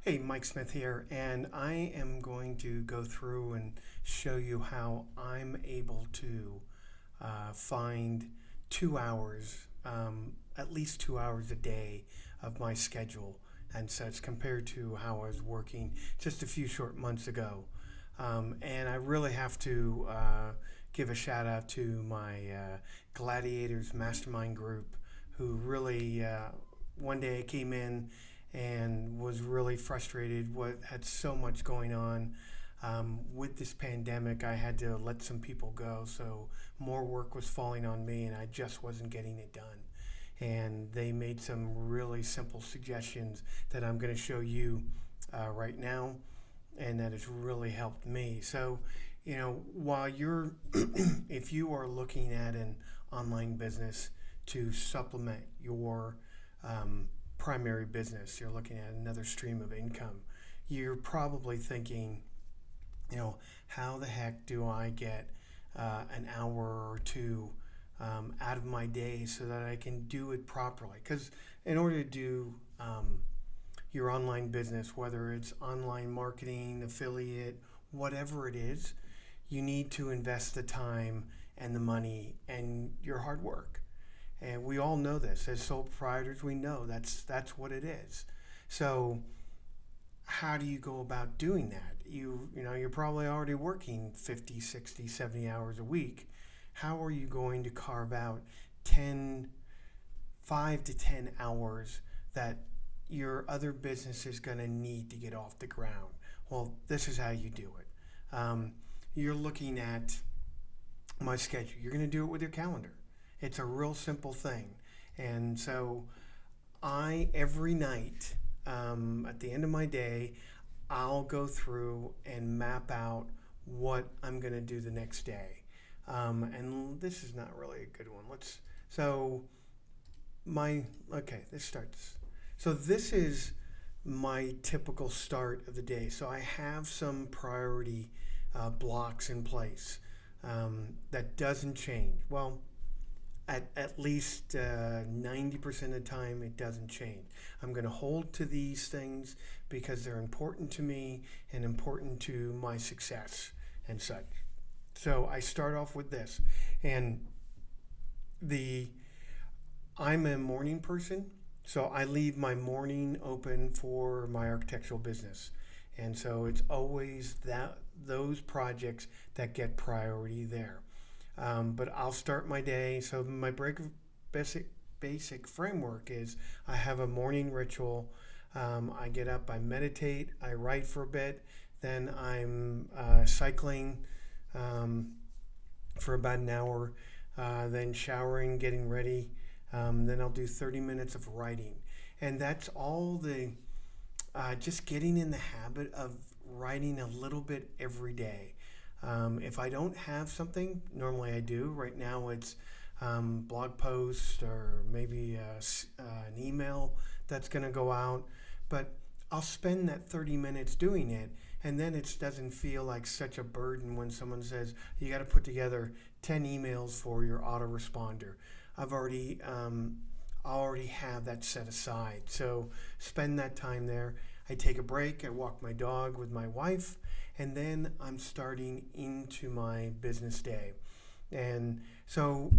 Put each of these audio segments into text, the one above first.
Hey, Mike Smith here, and I am going to go through and show you how I'm able to find 2 hours, at least 2 hours a day of my schedule and such compared to how I was working just a few short months ago. And I really have to give a shout out to my Gladiators Mastermind group who really, one day I came in and was really frustrated. What had so much going on with this pandemic. I had to let some people go, so more work was falling on me, and I just wasn't getting it done. And they made some really simple suggestions that I'm going to show you right now, and that has really helped me. So, while you're, if you are looking at an online business to supplement your primary business, you're looking at another stream of income, you're probably thinking, how the heck do I get an hour or two out of my day so that I can do it properly? Because in order to do your online business, whether it's online marketing, affiliate, whatever it is, you need to invest the time and the money and your hard work. And we all know this. As sole proprietors, we know that's what it is. So how do you go about doing that? You're probably already working 50, 60, 70 hours a week. How are you going to carve out 10, 5 to 10 hours that your other business is going to need to get off the ground? Well, this is how you do it. You're looking at my schedule. You're going to do it with your calendar. It's a real simple thing. And so every night, at the end of my day, I'll go through and map out what I'm going to do the next day. And this is not really a good one. This starts. So this is my typical start of the day. So I have some priority blocks in place that doesn't change. Well, at least 90% of the time, it doesn't change. I'm going to hold to these things because they're important to me and important to my success and such. So I start off with this. And I'm a morning person, so I leave my morning open for my architectural business. And so it's always those projects that get priority there. But I'll start my day. So my basic framework is I have a morning ritual. I get up, I meditate, I write for a bit, then I'm cycling for about an hour, then showering, getting ready. Then I'll do 30 minutes of writing. And that's all just getting in the habit of writing a little bit every day. If I don't have something, normally I do. Right now it's blog post or maybe an email that's going to go out. But I'll spend that 30 minutes doing it, and then it doesn't feel like such a burden when someone says, you got to put together 10 emails for your autoresponder. I already have that set aside. So spend that time there. I take a break. I walk my dog with my wife, and then I'm starting into my business day. And so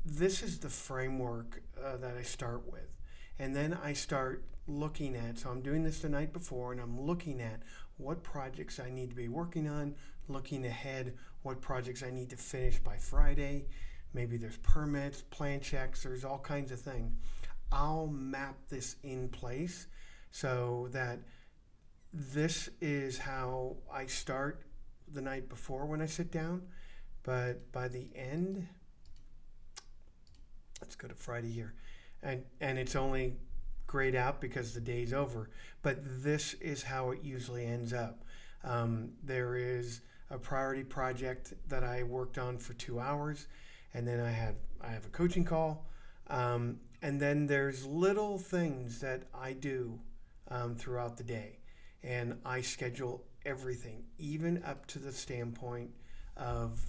this is the framework that I start with. And then I start looking at, so I'm doing this the night before, and I'm looking at what projects I need to be working on, looking ahead, what projects I need to finish by Friday. Maybe there's permits, plan checks, there's all kinds of things. I'll map this in place so that this is how I start the night before when I sit down. But by the end, let's go to Friday here. And it's only grayed out because the day's over. But this is how it usually ends up. There is a priority project that I worked on for 2 hours. And then I have a coaching call. And then there's little things that I do throughout the day. And I schedule everything, even up to the standpoint of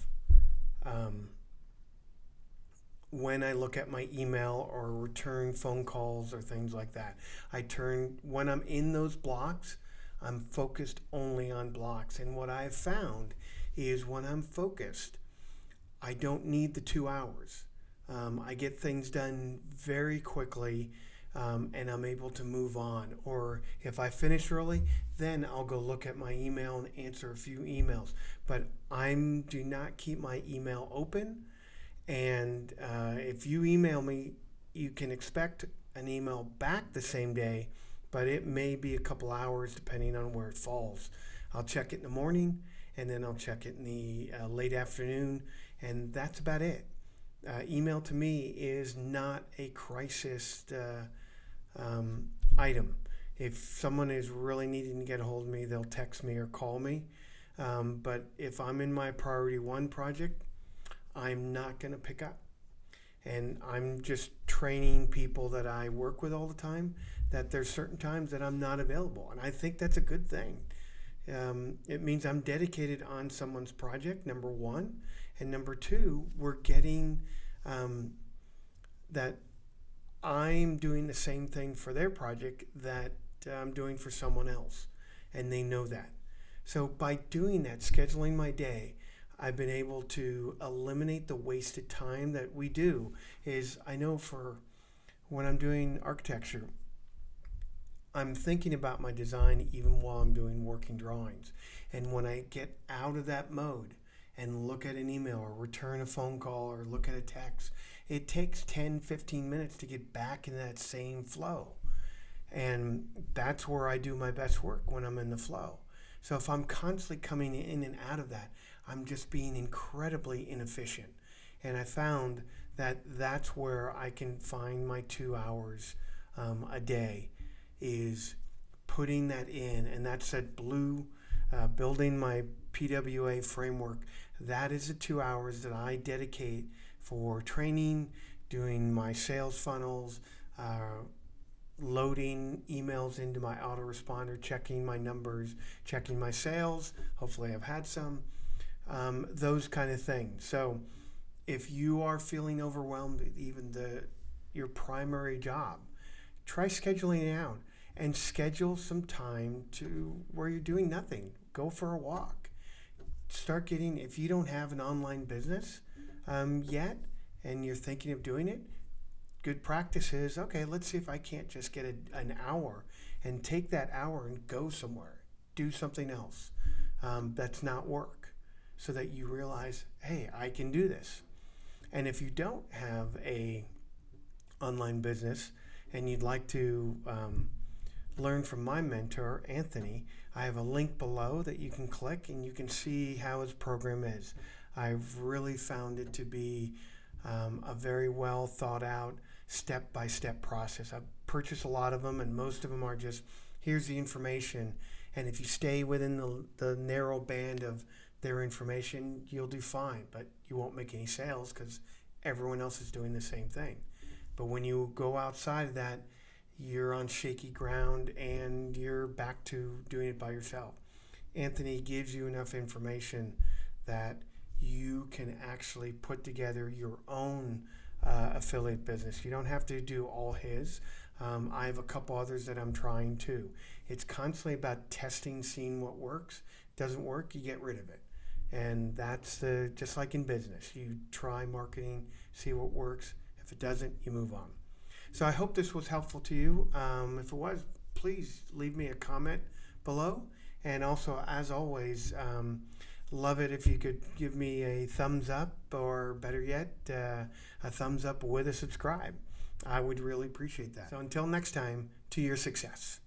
when I look at my email or return phone calls or things like that. When I'm in those blocks, I'm focused only on blocks. And what I've found is when I'm focused, I don't need the 2 hours. I get things done very quickly, and I'm able to move on. Or if I finish early, then I'll go look at my email and answer a few emails. But I do not keep my email open. And if you email me, you can expect an email back the same day, but it may be a couple hours depending on where it falls. I'll check it in the morning, and then I'll check it in the late afternoon, and that's about it. Email to me is not a crisis item. If someone is really needing to get a hold of me, they'll text me or call me. But if I'm in my priority one project, I'm not going to pick up. And I'm just training people that I work with all the time that there's certain times that I'm not available. And I think that's a good thing. It means I'm dedicated on someone's project, number one. And number two, we're getting that I'm doing the same thing for their project that I'm doing for someone else. And they know that. So by doing that, scheduling my day, I've been able to eliminate the wasted time that we do. I know for when I'm doing architecture, I'm thinking about my design even while I'm doing working drawings. And when I get out of that mode and look at an email or return a phone call or look at a text, it takes 10, 15 minutes to get back in that same flow. And that's where I do my best work, when I'm in the flow. So if I'm constantly coming in and out of that, I'm just being incredibly inefficient. And I found that that's where I can find my 2 hours a day, is putting that in. And that's at Blue, building my PWA framework. That is the 2 hours that I dedicate for training, doing my sales funnels, loading emails into my autoresponder, checking my numbers, checking my sales. Hopefully I've had some. Those kind of things. So if you are feeling overwhelmed with even your primary job, try scheduling it out and schedule some time to where you're doing nothing. Go for a walk. Start getting, if you don't have an online business yet and you're thinking of doing it, good practice is, okay, let's see if I can't just get an hour and take that hour and go somewhere. Do something else that's not work, so that you realize, hey, I can do this. And if you don't have a online business and you'd like to learn from my mentor, Anthony, I have a link below that you can click and you can see how his program is. I've really found it to be a very well thought out, step-by-step process. I've purchased a lot of them, and most of them are just, here's the information. And if you stay within the narrow band of their information, you'll do fine, but you won't make any sales because everyone else is doing the same thing. But when you go outside of that, you're on shaky ground and you're back to doing it by yourself. Anthony gives you enough information that you can actually put together your own affiliate business. You don't have to do all his. I have a couple others that I'm trying too. It's constantly about testing, seeing what works. Doesn't work, you get rid of it. And that's just like in business. You try marketing, see what works. If it doesn't, you move on. So I hope this was helpful to you. If it was, please leave me a comment below. And also, as always, love it if you could give me a thumbs up, or better yet, a thumbs up with a subscribe. I would really appreciate that. So until next time, to your success.